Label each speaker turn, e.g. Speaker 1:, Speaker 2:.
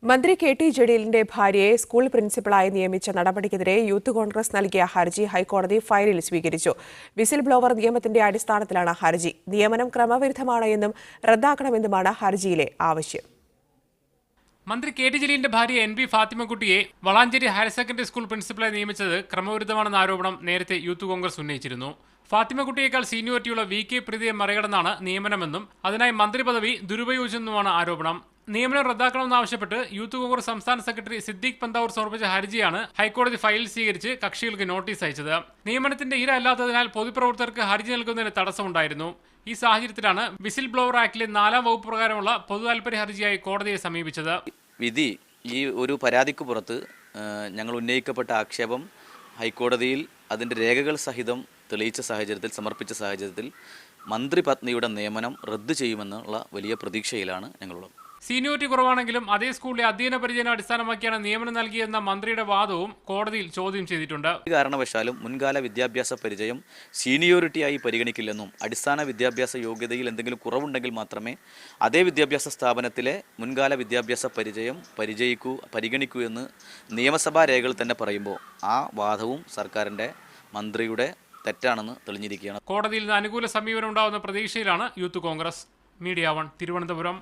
Speaker 1: മന്ത്രി K T ജലീലിന്റെ ഭാര്യയെ സ്കൂൾ പ്രിൻസിപ്പളായി നിയമിച്ച നടപടിക്കെതിരെ യൂത്ത് കോൺഗ്രസ് നൽകിയ ഹർജി ഹൈക്കോടതി ഫയലിൽ സ്വീകരിച്ചു. വിസിൽ ബ്ലോവർ നിയമത്തിന്റെ അടിസ്ഥാനത്തിലാണ് ഹർജി. നിയമനം ക്രമവിരുദ്ധമാണ് എന്നും റദ്ദാക്കണമെന്നുമാണ് ഹർജിയിലെ ആവശ്യം.
Speaker 2: മന്ത്രി കെ ടി ജലീലിന്റെ ഭാര്യ എൻ ബി ഫാത്തിമക്കുട്ടിയെ വളാഞ്ചേരി ഹയർ സെക്കൻഡറി സ്കൂൾ പ്രിൻസിപ്പളായി നിയമിച്ചത് ക്രമവിരുദ്ധമാണെന്ന ആരോപണം നേരത്തെ യൂത്ത് കോൺഗ്രസ് ഉന്നയിച്ചിരുന്നു. ഫാത്തിമക്കുട്ടിയേക്കാൾ സീനിയോറിറ്റിയുള്ള വി കെ പ്രീതിയെ മറികടന്നാണ് നിയമനമെന്നും അതിനായി മന്ത്രി പദവി ദുരുപയോഗിച്ചെന്നുമാണ് ആരോപണം. നിയമനം റദ്ദാക്കണമെന്നാവശ്യപ്പെട്ട് യൂത്ത് കോൺഗ്രസ് സംസ്ഥാന സെക്രട്ടറി സിദ്ദീഖ് പന്താവൂർ സമർപ്പിച്ച ഹർജിയാണ് ഹൈക്കോടതി ഫയൽ സ്വീകരിച്ച് കക്ഷികൾക്ക് നോട്ടീസ് അയച്ചത്. നിയമനത്തിന്റെ ഇര അല്ലാത്തതിനാൽ പൊതുപ്രവർത്തകർക്ക് ഹർജി നൽകുന്നതിന് തടസ്സമുണ്ടായിരുന്നു. ഈ സാഹചര്യത്തിലാണ് വിസിൽ ബ്ലോവർ ആക്ടിലെ 4-ാം വകുപ്പ് പ്രകാരമുള്ള പൊതുതാൽപര്യ ഹർജിയായി കോടതിയെ സമീപിച്ചത്.
Speaker 3: വിധി ഈ ഒരു പരാതിക്ക് പുറത്ത് ഞങ്ങൾ ഉന്നയിക്കപ്പെട്ട ആക്ഷേപം ഹൈക്കോടതിയിൽ അതിൻ്റെ രേഖകൾ സഹിതം തെളിയിച്ച സാഹചര്യത്തിൽ, സമർപ്പിച്ച സാഹചര്യത്തിൽ മന്ത്രി പത്നിയുടെ നിയമനം റദ്ദ് ചെയ്യുമെന്നുള്ള വലിയ പ്രതീക്ഷയിലാണ് ഞങ്ങളുള്ളത്.
Speaker 2: സീനിയോറിറ്റി കുറവാണെങ്കിലും അതേ സ്കൂളിലെ അധ്യയന പരിചയം അടിസ്ഥാനമാക്കിയാണ് നിയമനം നൽകിയെന്ന മന്ത്രിയുടെ വാദവും കോടതിയിൽ ചോദ്യം ചെയ്തിട്ടുണ്ട്.
Speaker 3: ഈ കാരണവശാലും മുൻകാല വിദ്യാഭ്യാസ പരിചയം സീനിയോറിറ്റിയായി പരിഗണിക്കില്ലെന്നും അടിസ്ഥാന വിദ്യാഭ്യാസ യോഗ്യതയിൽ എന്തെങ്കിലും കുറവുണ്ടെങ്കിൽ മാത്രമേ അതേ വിദ്യാഭ്യാസ സ്ഥാപനത്തിലെ മുൻകാല വിദ്യാഭ്യാസ പരിചയം പരിഗണിക്കൂ എന്ന് നിയമസഭാ രേഖകൾ തന്നെ പറയുമ്പോൾ ആ വാദവും സർക്കാരിൻ്റെ മന്ത്രിയുടെ തെറ്റാണെന്ന് തെളിഞ്ഞിരിക്കുകയാണ്.
Speaker 2: കോടതിയിൽ നിന്ന് അനുകൂല സമീപനം ഉണ്ടാവുന്ന പ്രതീക്ഷയിലാണ് യൂത്ത് കോൺഗ്രസ്. മീഡിയ 1 തിരുവനന്തപുരം.